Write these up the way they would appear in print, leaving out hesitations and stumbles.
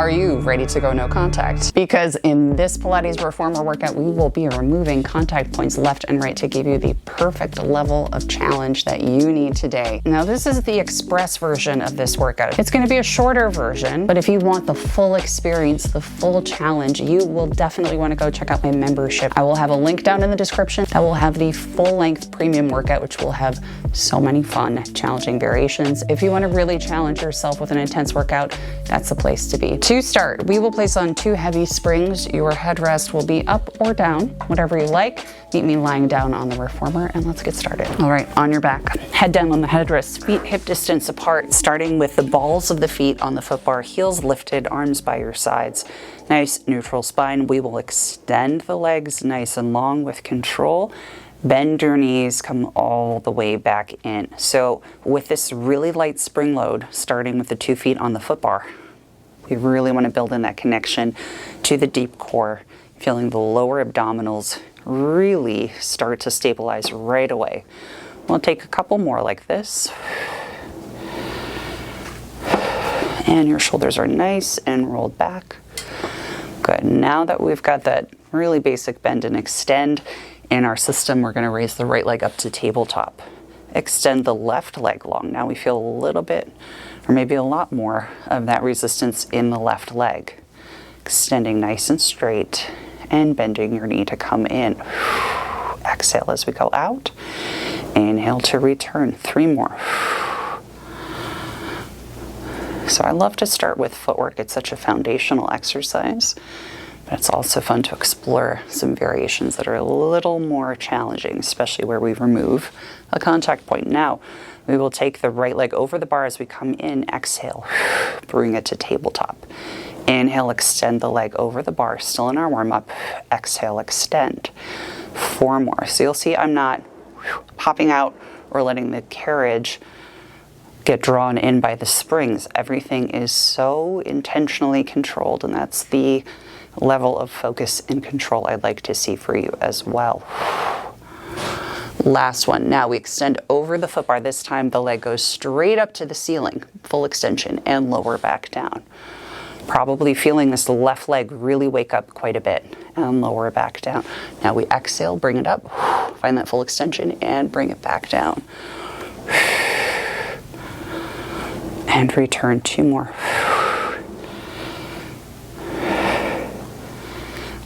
Are you ready to go no contact? Because in this Pilates reformer workout, we will be removing contact points left and right to give you the perfect level of challenge that you need today. Now, this is the express version of this workout. It's going to be a shorter version, but if you want the full experience, the full challenge, you will definitely want to go check out my membership. I will have a link down in the description that will have the full-length premium workout, which will have so many fun, challenging variations. If you want to really challenge yourself with an intense workout, that's the place to be. To start, we will place on 2 heavy springs. Your headrest will be up or down, whatever you like. Meet me lying down on the reformer, and let's get started. All right, on your back, head down on the headrest, feet hip distance apart, starting with the balls of the feet on the foot bar, heels lifted, arms by your sides. Nice neutral spine. We will extend the legs nice and long with control. Bend your knees, come all the way back in. So with this really light spring load, starting with the 2 feet on the foot bar, we really want to build in that connection to the deep core, feeling the lower abdominals really start to stabilize right away. We'll take a couple more like this. And your shoulders are nice and rolled back. Good. Now that we've got that really basic bend and extend in our system, we're going to raise the right leg up to tabletop. Extend the left leg long. Now we feel a little bit, or maybe a lot more, of that resistance in the left leg. Extending nice and straight and bending your knee to come in. Exhale as we go out. Inhale to return. 3 more. So I love to start with footwork. It's such a foundational exercise. It's also fun to explore some variations that are a little more challenging, especially where we remove a contact point. Now, we will take the right leg over the bar as we come in. Exhale, bring it to tabletop. Inhale, extend the leg over the bar, still in our warm-up. Exhale, extend. 4 more. So you'll see I'm not popping out or letting the carriage get drawn in by the springs. Everything is so intentionally controlled, and that's the level of focus and control I'd like to see for you as well. Last one. Now we extend over the foot bar. This time the leg goes straight up to the ceiling, full extension, and lower back down. Probably feeling this left leg really wake up quite a bit and lower back down. Now we exhale, bring it up, find that full extension, and bring it back down. And return. 2 more.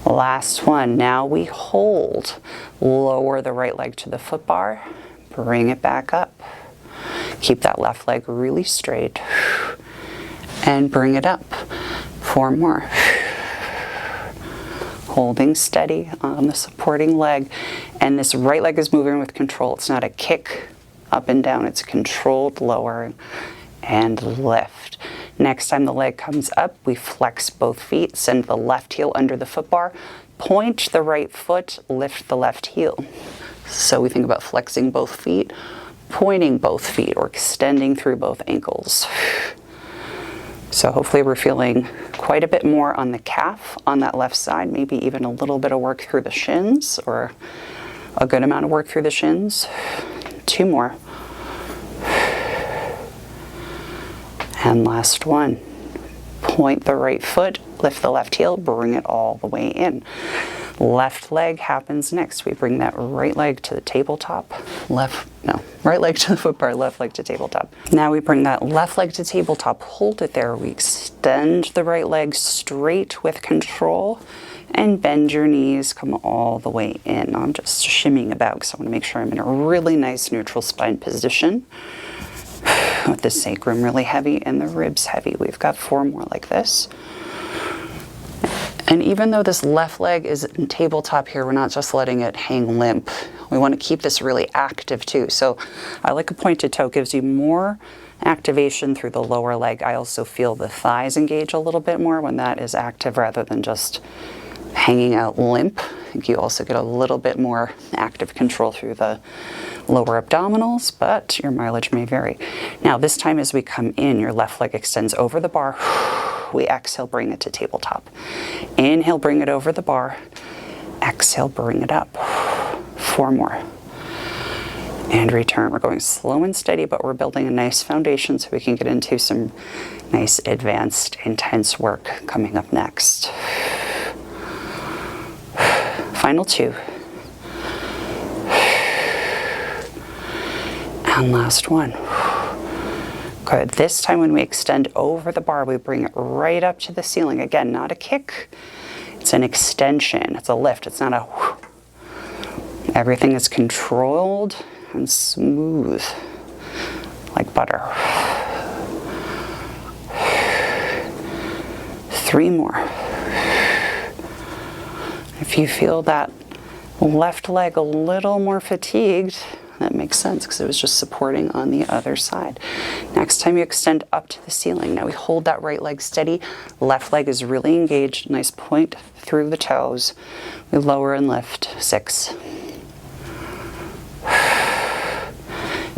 Last one. Now we hold. Lower the right leg to the foot bar. Bring it back up. Keep that left leg really straight. And bring it up. 4 more. Holding steady on the supporting leg. And this right leg is moving with control. It's not a kick up and down. It's controlled lowering and lift. Next time the leg comes up, we flex both feet, send the left heel under the foot bar, point the right foot, lift the left heel. So we think about flexing both feet, pointing both feet, or extending through both ankles. So hopefully we're feeling quite a bit more on the calf on that left side, maybe even a little bit of work through the shins, or a good amount of work through the shins. 2 more. And last one. Point the right foot, lift the left heel, bring it all the way in. Left leg happens next. We bring that right leg to the tabletop. Right leg to the foot bar, left leg to tabletop. Now we bring that left leg to tabletop, hold it there. We extend the right leg straight with control and bend your knees, come all the way in. I'm just shimmying about because I want to make sure I'm in a really nice neutral spine position. With the sacrum really heavy and the ribs heavy. We've got 4 more like this. And even though this left leg is in tabletop here, we're not just letting it hang limp. We want to keep this really active too. So I like a pointed toe, gives you more activation through the lower leg. I also feel the thighs engage a little bit more when that is active rather than just hanging out limp. I think you also get a little bit more active control through the lower abdominals, but your mileage may vary. Now this time as we come in, your left leg extends over the bar. We exhale, bring it to tabletop. Inhale, bring it over the bar. Exhale, bring it up. 4 more. And return. We're going slow and steady, but we're building a nice foundation so we can get into some Nice, advanced, intense work coming up next. Final 2. And last one. Good. This time when we extend over the bar, we bring it right up to the ceiling. Again, not a kick. It's an extension. It's a lift. It's not a whoo. Everything is controlled and smooth like butter. 3 more. If you feel that left leg a little more fatigued, that makes sense because it was just supporting on the other side. Next time you extend up to the ceiling. Now we hold that right leg steady. Left leg is really engaged. Nice point through the toes. We lower and lift. 6.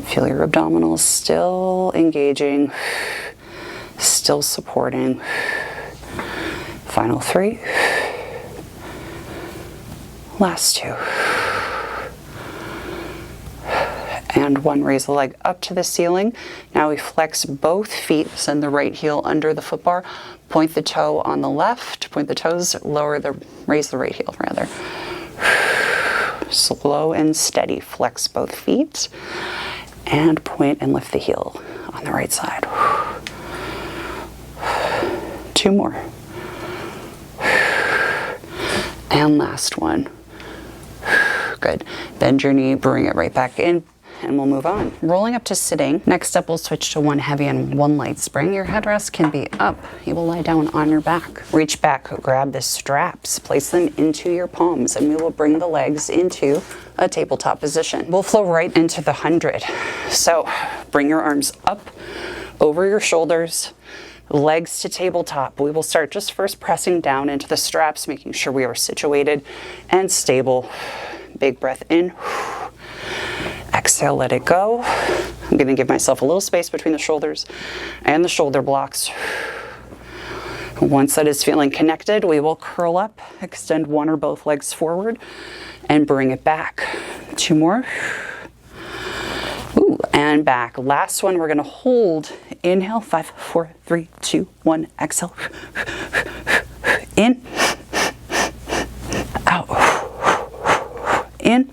Feel your abdominals still engaging, still supporting. Final 3. Last 2. And 1, raise the leg up to the ceiling. Now we flex both feet, send the right heel under the foot bar, point the toe on the left, point the toes, raise the right heel rather. Slow and steady, flex both feet, and point and lift the heel on the right side. 2 more. And last one. Good. Bend your knee, bring it right back in, and we'll move on. Rolling up to sitting. Next up, we'll switch to 1 heavy and 1 light spring. Your headrest can be up. You will lie down on your back. Reach back, grab the straps, place them into your palms, and we will bring the legs into a tabletop position. We'll flow right into the 100. So bring your arms up over your shoulders, legs to tabletop. We will start just first pressing down into the straps, making sure we are situated and stable. Big breath in. Exhale, let it go. I'm going to give myself a little space between the shoulders and the shoulder blocks. Once that is feeling connected, we will curl up, extend 1 or both legs forward, and bring it back. 2 more. Ooh, and back. Last one, we're going to hold. Inhale, 5, 4, 3, 2, 1. Exhale. In. Out. In.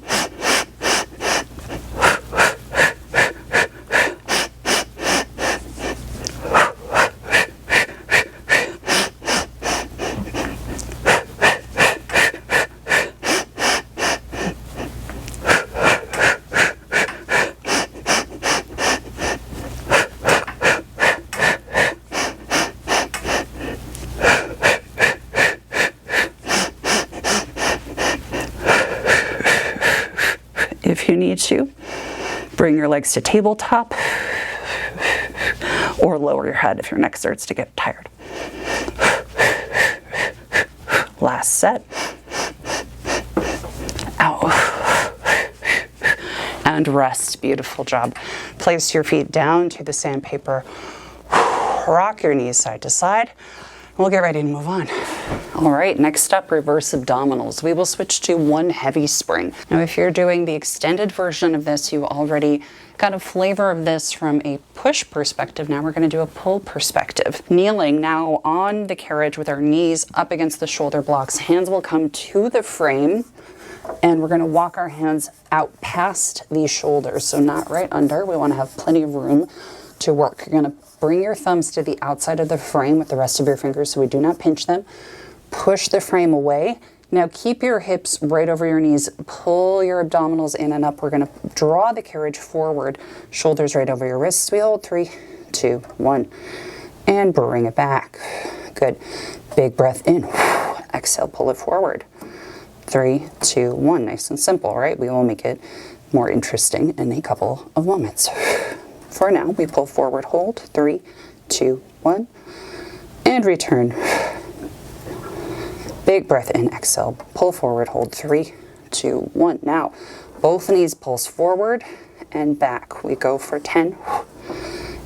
If you need to, bring your legs to tabletop or lower your head if your neck starts to get tired. Last set. Out. And rest. Beautiful job. Place your feet down to the sandpaper. Rock your knees side to side. We'll get ready to move on. All right, next up, reverse abdominals. We will switch to 1 heavy spring. Now, if you're doing the extended version of this, you already got a flavor of this from a push perspective. Now we're going to do a pull perspective. Kneeling now on the carriage with our knees up against the shoulder blocks. Hands will come to the frame, and we're going to walk our hands out past the shoulders. So not right under. We want to have plenty of room to work. You're going to bring your thumbs to the outside of the frame with the rest of your fingers so we do not pinch them. Push the frame away. Now keep your hips right over your knees. Pull your abdominals in and up. We're going to draw the carriage forward. Shoulders right over your wrists. We hold 3, 2, 1. And bring it back. Good. Big breath in. Exhale, pull it forward. 3, 2, 1. Nice and simple, right? We will make it more interesting in a couple of moments. For now, we pull forward, hold. 3, 2, 1. And return. Big breath in, exhale, pull forward, hold. 3, 2, 1. Now, both knees pulse forward and back. We go for 10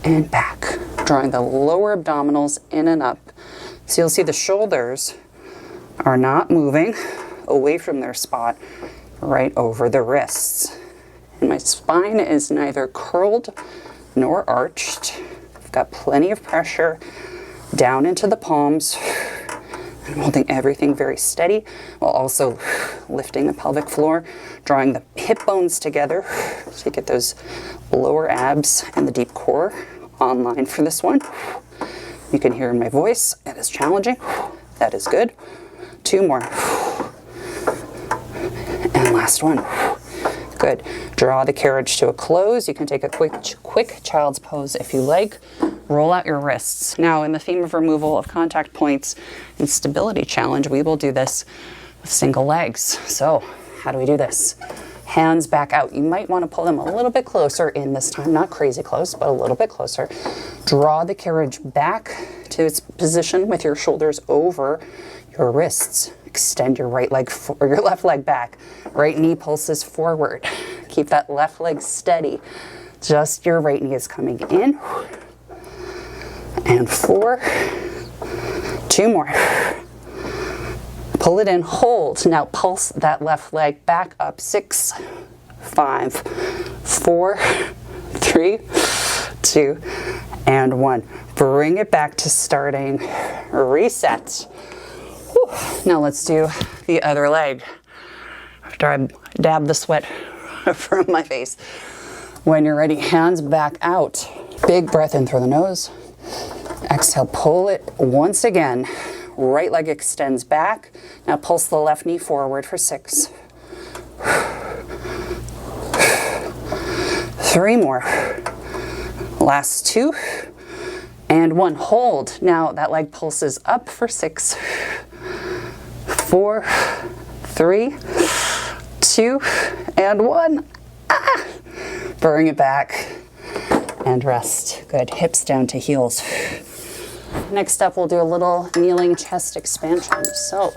and back. Drawing the lower abdominals in and up. So you'll see the shoulders are not moving away from their spot, right over the wrists. And my spine is neither curled nor arched. I've got plenty of pressure down into the palms. I'm holding everything very steady while also lifting the pelvic floor, drawing the hip bones together so you get those lower abs and the deep core online for this one. You can hear in my voice, it is challenging. That is good. 2 more. And last one. Good. Draw the carriage to a close. You can take a quick child's pose if you like. Roll out your wrists. Now, in the theme of removal of contact points and stability challenge, we will do this with single legs. So, how do we do this? Hands back out. You might want to pull them a little bit closer in this time, not crazy close, but a little bit closer. Draw the carriage back to its position with your shoulders over your wrists. Extend your right leg or your left leg back. Right knee pulses forward. Keep that left leg steady. Just your right knee is coming in. And 4. 2 more. Pull it in, hold. Now pulse that left leg back up. 6, 5, 4, 3, 2, and 1. Bring it back to starting. Reset. Whew. Now let's do the other leg. After I dab the sweat from my face. When you're ready, hands back out. Big breath in through the nose. Exhale, pull it once again. Right leg extends back. Now pulse the left knee forward for 6. 3 more. Last 2. And 1. Hold. Now that leg pulses up for 6. 4, 3, 2, and 1. Bring it back and rest. Good. Hips down to heels. Next up, we'll do a little kneeling chest expansion. So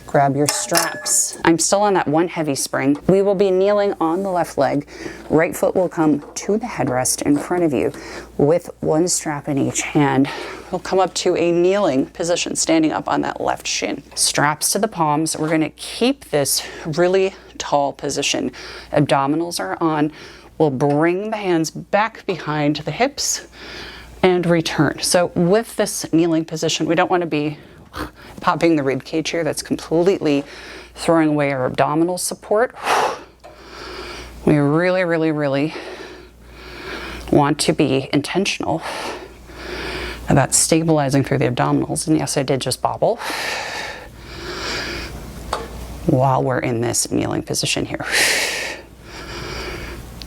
grab your straps. I'm still on that one heavy spring. We will be kneeling on the left leg. Right foot will come to the headrest in front of you with one strap in each hand. We'll come up to a kneeling position, standing up on that left shin. Straps to the palms. We're going to keep this really tall position. Abdominals are on. We'll bring the hands back behind the hips and return. So with this kneeling position, we don't want to be popping the rib cage here. That's completely throwing away our abdominal support. We really, really, really want to be intentional about stabilizing through the abdominals. And yes, I did just bobble while we're in this kneeling position here.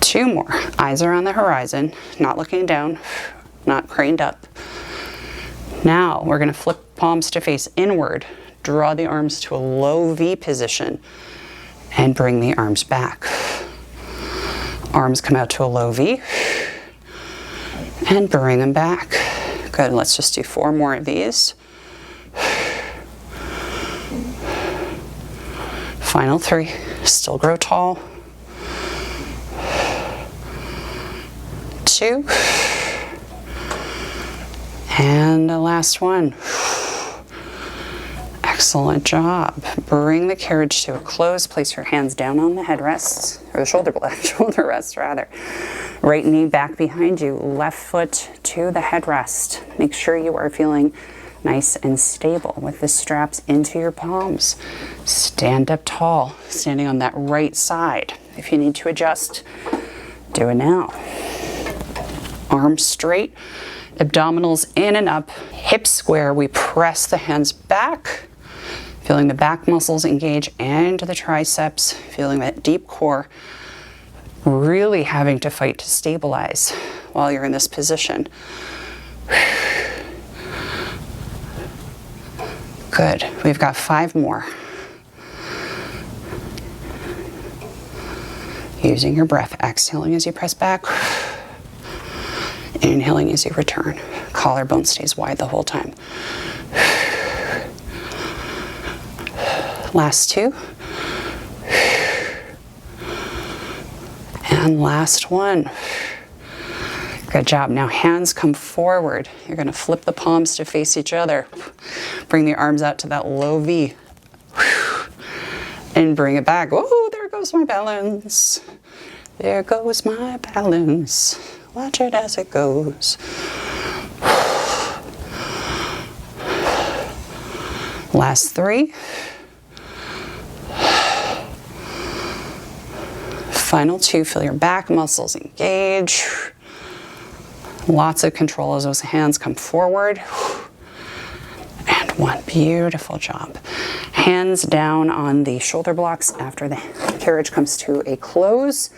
2 more. Eyes are on the horizon, not looking down, not craned up. Now we're going to flip palms to face inward. Draw the arms to a low V position and bring the arms back. Arms come out to a low V and bring them back. Good. Let's just do 4 more of these. Final 3. Still grow tall. 2. And the last one. Excellent job. Bring the carriage to a close. Place your hands down on the headrests, or the shoulder rests rather. Right knee back behind you. Left foot to the headrest. Make sure you are feeling nice and stable with the straps into your palms. Stand up tall, standing on that right side. If you need to adjust, do it now. Arms straight, abdominals in and up, hips square. We press the hands back, feeling the back muscles engage and the triceps, feeling that deep core, really having to fight to stabilize while you're in this position. Good. We've got 5 more. Using your breath, exhaling as you press back. Inhaling as you return. Collarbone stays wide the whole time. Last 2. And last 1. Good job. Now hands come forward. You're going to flip the palms to face each other. Bring the arms out to that low V. And bring it back. Oh, there goes my balance. There goes my balance. Watch it as it goes. Last 3. Final 2, feel your back muscles engage. Lots of control as those hands come forward. And 1, beautiful job. Hands down on the shoulder blocks after the carriage comes to a close.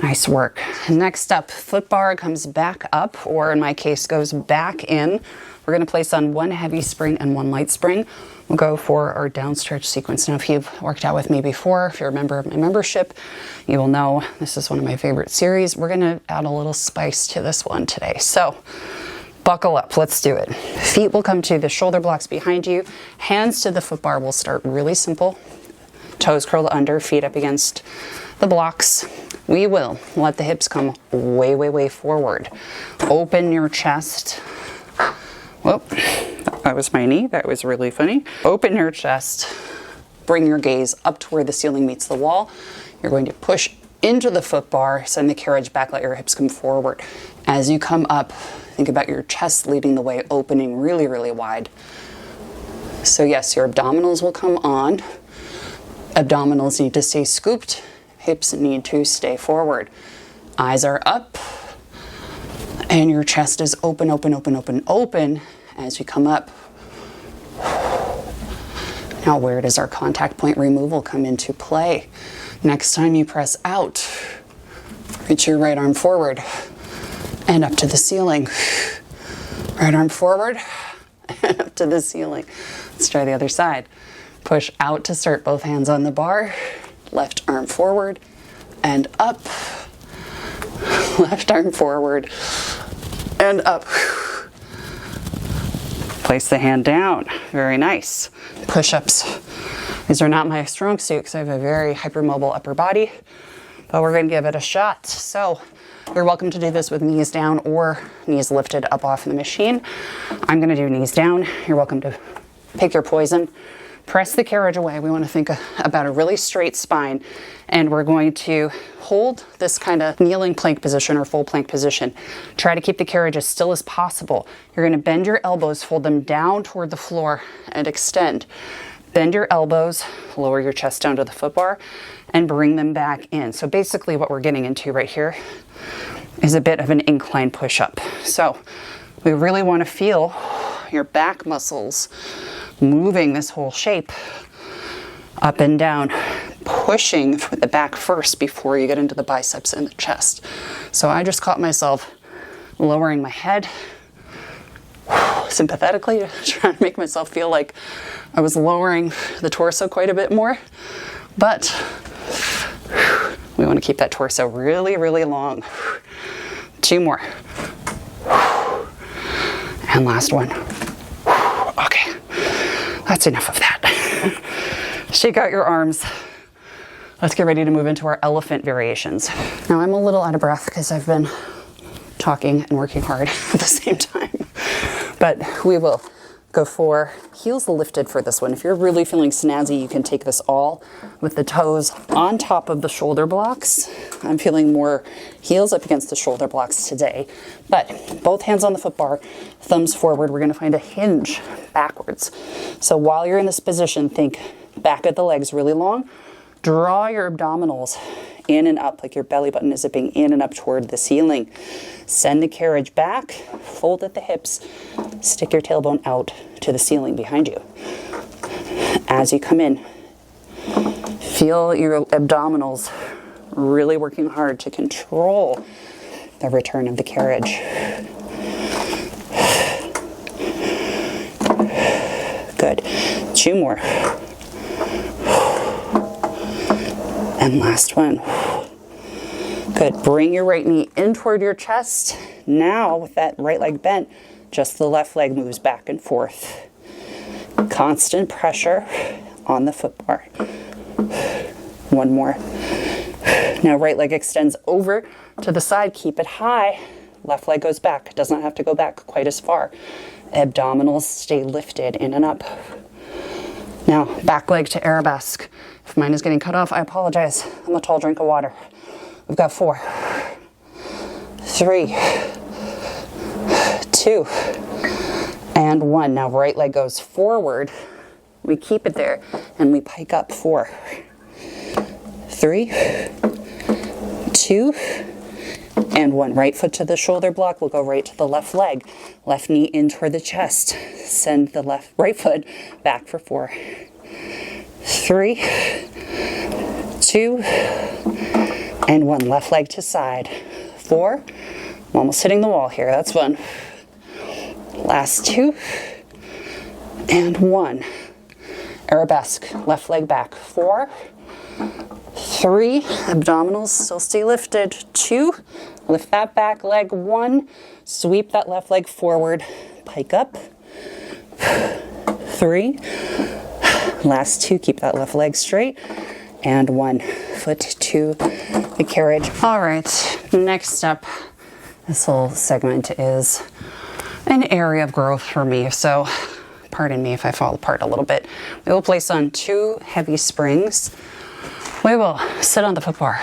Nice work. Next up, foot bar comes back up, or in my case goes back in. We're gonna place on 1 heavy spring and 1 light spring. We'll go for our down stretch sequence. Now, if you've worked out with me before, if you're a member of my membership, you will know this is one of my favorite series. We're gonna add a little spice to this one today. So buckle up, let's do it. Feet will come to the shoulder blocks behind you. Hands to the foot bar. We'll start really simple. Toes curled under, feet up against the blocks. We will let the hips come way, way, way forward. Open your chest. Whoop, that was my knee. That was really funny. Open your chest. Bring your gaze up to where the ceiling meets the wall. You're going to push into the foot bar, send the carriage back, let your hips come forward. As you come up, think about your chest leading the way, opening really, really wide. So yes, your abdominals will come on. Abdominals need to stay scooped. Hips need to stay forward. Eyes are up. And your chest is open, open, open, open, open as you come up. Now, where does our contact point removal come into play? Next time you press out, reach your right arm forward and up to the ceiling. Right arm forward and up to the ceiling. Let's try the other side. Push out to start, both hands on the bar. Left arm forward and up. Left arm forward and up. Place the hand down. Very nice. Push-ups. These are not my strong suit because I have a very hypermobile upper body, but we're going to give it a shot. So you're welcome to do this with knees down or knees lifted up off the machine. I'm going to do knees down. You're welcome to pick your poison. Press the carriage away. We want to think about a really straight spine, and we're going to hold this kind of kneeling plank position or full plank position. Try to keep the carriage as still as possible. You're going to bend your elbows, fold them down toward the floor, and extend. Bend your elbows, lower your chest down to the foot bar, and bring them back in. So basically what we're getting into right here is a bit of an incline push-up. So we really want to feel your back muscles moving this whole shape up and down, pushing for the back first before you get into the biceps and the chest. So I just caught myself lowering my head sympathetically, trying to make myself feel like I was lowering the torso quite a bit more, but we want to keep that torso really, really long. 2 more. And last one. Okay, that's enough of that. Shake out your arms. Let's get ready to move into our elephant variations. Now I'm a little out of breath because I've been talking and working hard at the same time, but we will go for heels lifted for this one. If you're really feeling snazzy, you can take this all with the toes on top of the shoulder blocks. I'm feeling more heels up against the shoulder blocks today, but both hands on the foot bar, thumbs forward. We're going to find a hinge backwards. So while you're in this position, think back of the legs really long. Draw your abdominals in and up like your belly button is zipping in and up toward the ceiling. Send the carriage back, fold at the hips, stick your tailbone out to the ceiling behind you. As you come in, feel your abdominals really working hard to control the return of the carriage. Good. 2 more. And last one. Good. Bring your right knee in toward your chest. Now, with that right leg bent, just the left leg moves back and forth. Constant pressure on the foot bar. 1 more. Now, right leg extends over to the side. Keep it high. Left leg goes back. It does not have to go back quite as far. Abdominals stay lifted in and up. Now, back leg to arabesque. If mine is getting cut off, I apologize. I'm a tall drink of water. We've got 4, 3, 2, and 1. Now, right leg goes forward. We keep it there and we pike up. 4, 3, 2, and 1. Right foot to the shoulder block. We'll go right to the left leg. Left knee in toward the chest. Send the right foot back for 4, 3, 2, and 1. Left leg to side. 4. I'm almost hitting the wall here. That's 1. Last 2, and 1. Arabesque. Left leg back. 4, 3. Abdominals still stay lifted. 2. Lift that back leg. 1. Sweep that left leg forward. Pike up. 3. Last 2. Keep that left leg straight. And 1. Foot to the carriage. All right. Next up, this whole segment is an area of growth for me. So pardon me if I fall apart a little bit. We will place on 2 heavy springs. We will sit on the foot bar,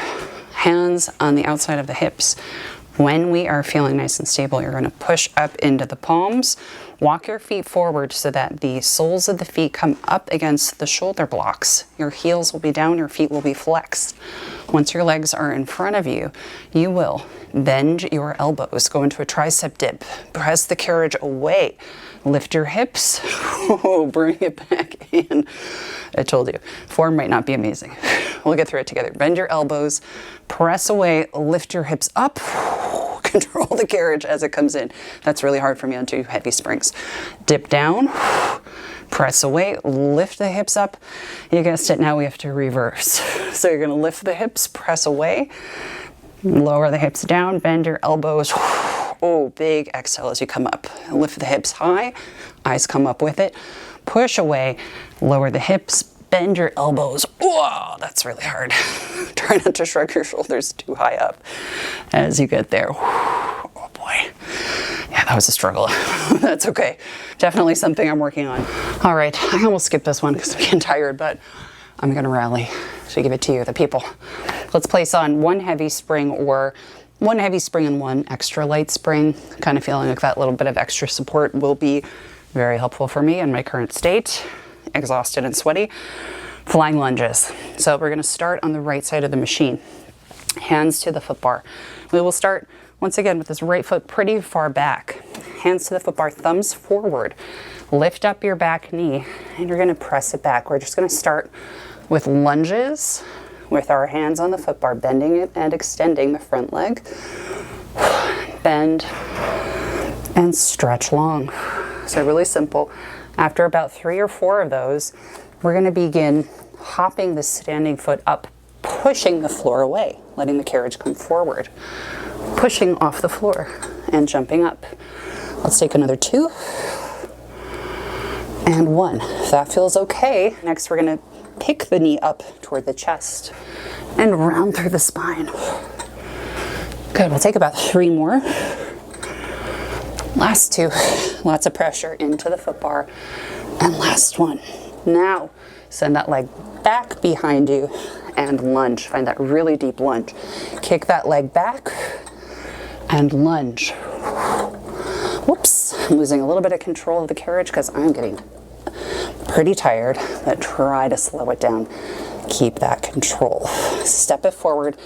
hands on the outside of the hips. When we are feeling nice and stable, you're going to push up into the palms. Walk your feet forward so that the soles of the feet come up against the shoulder blocks. Your heels will be down, your feet will be flexed. Once your legs are in front of you, you will bend your elbows, go into a tricep dip, press the carriage away, lift your hips, bring it back in. I told you, form might not be amazing. We'll get through it together. Bend your elbows, press away, lift your hips up, control the carriage as it comes in. That's really hard for me on 2 heavy springs. Dip down, press away, lift the hips up. You guessed it, now we have to reverse. So you're gonna lift the hips, press away, lower the hips down, bend your elbows. Oh, big exhale as you come up. Lift the hips high, eyes come up with it. Push away, lower the hips, bend your elbows. Whoa, that's really hard. Try not to shrug your shoulders too high up as you get there. Oh boy. Yeah, that was a struggle. That's okay. Definitely something I'm working on. All right, I almost skipped this one because I'm getting tired, but I'm gonna rally to give it to you, the people. Let's place on 1 heavy spring or 1 heavy spring and 1 extra light spring. Kind of feeling like that little bit of extra support will be very helpful for me in my current state, exhausted and sweaty. Flying lunges. So we're gonna start on the right side of the machine. Hands to the foot bar. We will start once again with this right foot pretty far back. Hands to the foot bar, thumbs forward. Lift up your back knee and you're gonna press it back. We're just gonna start with lunges with our hands on the foot bar, bending it and extending the front leg. Bend and stretch long. So really simple. After about 3 or 4 of those, we're gonna begin hopping the standing foot up, pushing the floor away, letting the carriage come forward, pushing off the floor and jumping up. Let's take another 2 and 1. If that feels okay, next we're gonna pick the knee up toward the chest and round through the spine. Good, we'll take about 3 more. Last 2, lots of pressure into the foot bar. And last 1. Now, send that leg back behind you and lunge. Find that really deep lunge. Kick that leg back and lunge. Whoops, I'm losing a little bit of control of the carriage because I'm getting pretty tired, but try to slow it down. Keep that control. Step it forward.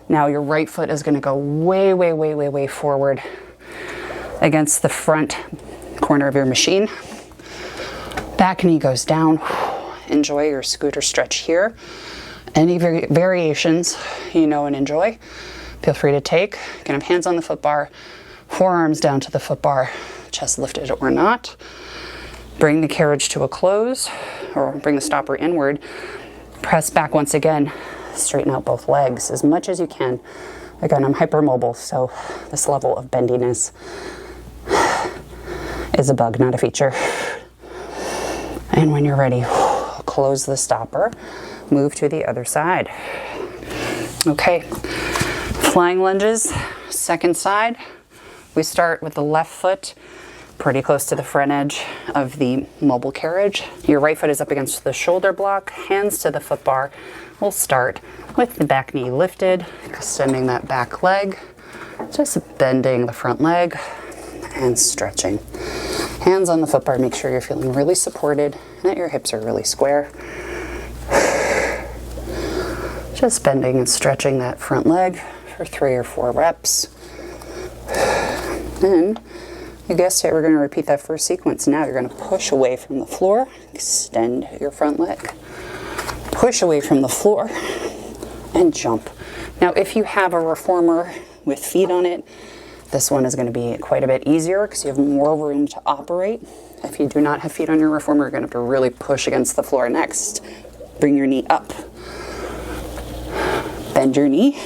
Now your right foot is gonna go way, way, way, way, way forward against the front corner of your machine. Back knee goes down. Enjoy your scooter stretch here. Any variations you know and enjoy, feel free to take. You can have hands on the foot bar, forearms down to the foot bar, chest lifted or not. Bring the carriage to a close, or bring the stopper inward. Press back once again. Straighten out both legs as much as you can. Again, I'm hypermobile, so this level of bendiness is a bug, not a feature. And when you're ready, close the stopper, move to the other side. Okay, flying lunges, second side. We start with the left foot pretty close to the front edge of the mobile carriage. Your right foot is up against the shoulder block, hands to the foot bar. We'll start with the back knee lifted, extending that back leg, just bending the front leg and stretching. Hands on the foot bar, make sure you're feeling really supported and that your hips are really square. Just bending and stretching that front leg for 3 or 4 reps. Then, you guessed it, we're going to repeat that first sequence. Now you're going to push away from the floor, extend your front leg. Push away from the floor and jump. Now, if you have a reformer with feet on it, this one is going to be quite a bit easier because you have more room to operate. If you do not have feet on your reformer, you're going to have to really push against the floor. Next, bring your knee up. Bend your knee.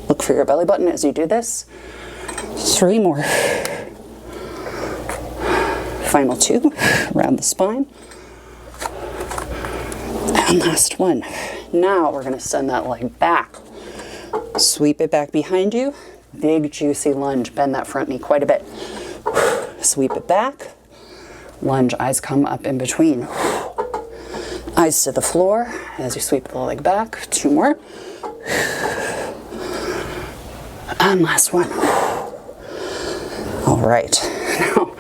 Look for your belly button as you do this. 3 more. Final 2, around the spine. And last one. Now we're going to send that leg back. Sweep it back behind you. Big juicy lunge. Bend that front knee quite a bit. Sweep it back. Lunge, eyes come up in between. Eyes to the floor as you sweep the leg back. 2 more. And last one. All right. Now,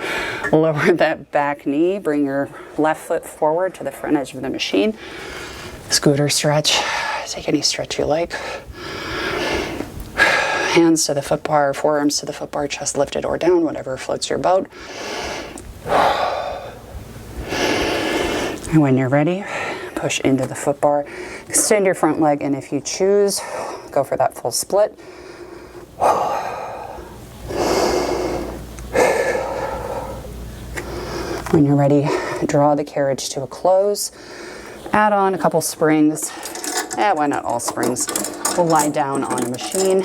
lower that back knee. Bring your left foot forward to the front edge of the machine. Scooter stretch. Take any stretch you like. Hands to the foot bar, forearms to the foot bar, chest lifted or down, whatever floats your boat. And when you're ready, push into the foot bar. Extend your front leg, and if you choose, go for that full split. When you're ready, draw the carriage to a close. Add on a couple springs. Why not all springs? We'll lie down on a machine.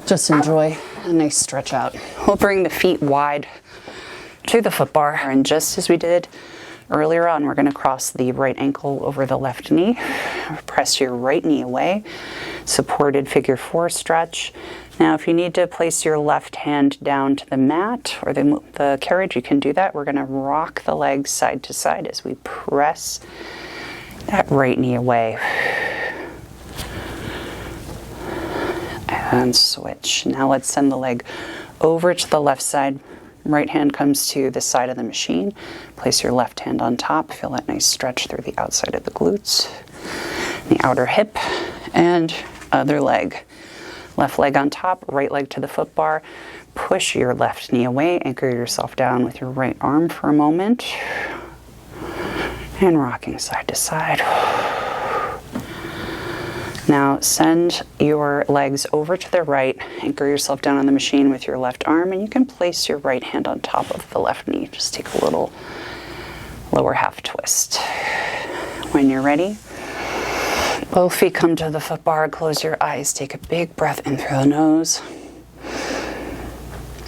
Just enjoy a nice stretch out. We'll bring the feet wide to the foot bar, and just as we did earlier on, we're going to cross the right ankle over the left knee. Press your right knee away. Supported figure 4 stretch. Now, if you need to place your left hand down to the mat or the carriage, you can do that. We're going to rock the legs side to side as we press that right knee away. And switch. Now let's send the leg over to the left side. Right hand comes to the side of the machine. Place your left hand on top. Feel that nice stretch through the outside of the glutes, the outer hip, and other leg. Left leg on top, right leg to the foot bar. Push your left knee away. Anchor yourself down with your right arm for a moment. And rocking side to side. Now send your legs over to the right. Anchor yourself down on the machine with your left arm, and you can place your right hand on top of the left knee. Just take a little lower half twist. When you're ready, both feet come to the foot bar. Close your eyes. Take a big breath in through the nose.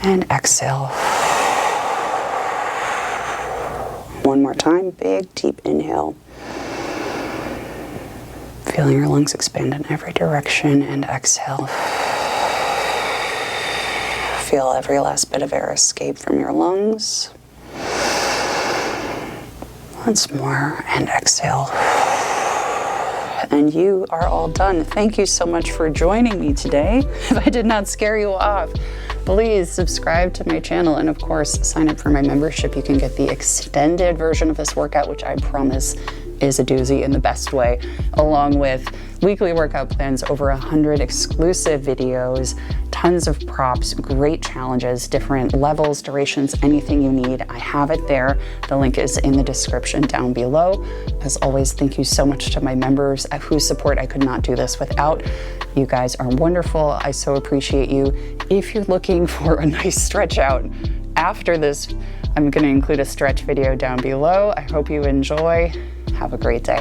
And exhale. One more time. Big, deep inhale. Feeling your lungs expand in every direction, and exhale. Feel every last bit of air escape from your lungs. Once more, and exhale. And you are all done. Thank you so much for joining me today. If I did not scare you off, please subscribe to my channel, and of course, sign up for my membership. You can get the extended version of this workout, which I promise is a doozy in the best way, along with weekly workout plans, over 100 exclusive videos, tons of props, great challenges, different levels, durations, anything you need. I have it there. The link is in the description down below. As always, thank you so much to my members whose support I could not do this without. You guys are wonderful. I so appreciate you. If you're looking for a nice stretch out after this, I'm going to include a stretch video down below. I hope you enjoy. Have a great day.